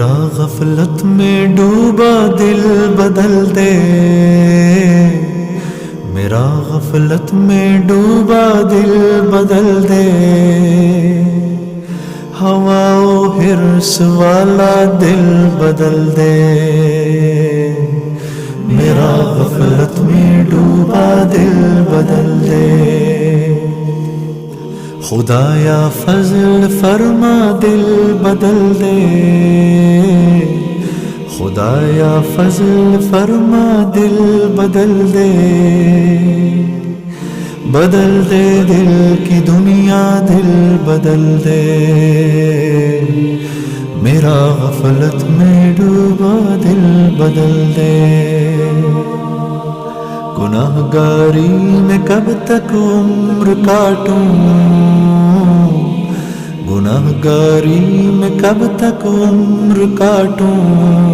میرا غفلت میں ڈوبا دل بدل دے، میرا غفلت میں ڈوبا دل بدل دے، ہوا و حرص والا دل بدل دے، میرا غفلت میں ڈوبا دل بدل دے۔ خدایا فضل فرما دل بدل دے، خدایا فضل فرما دل بدل دے، بدل دے دل کی دنیا دل بدل دے، میرا غفلت میں ڈوبا دل بدل دے۔ گناہ گاری میں کب تک عمر کاٹوں، گناہ گاری میں کب تک عمر کاٹوں،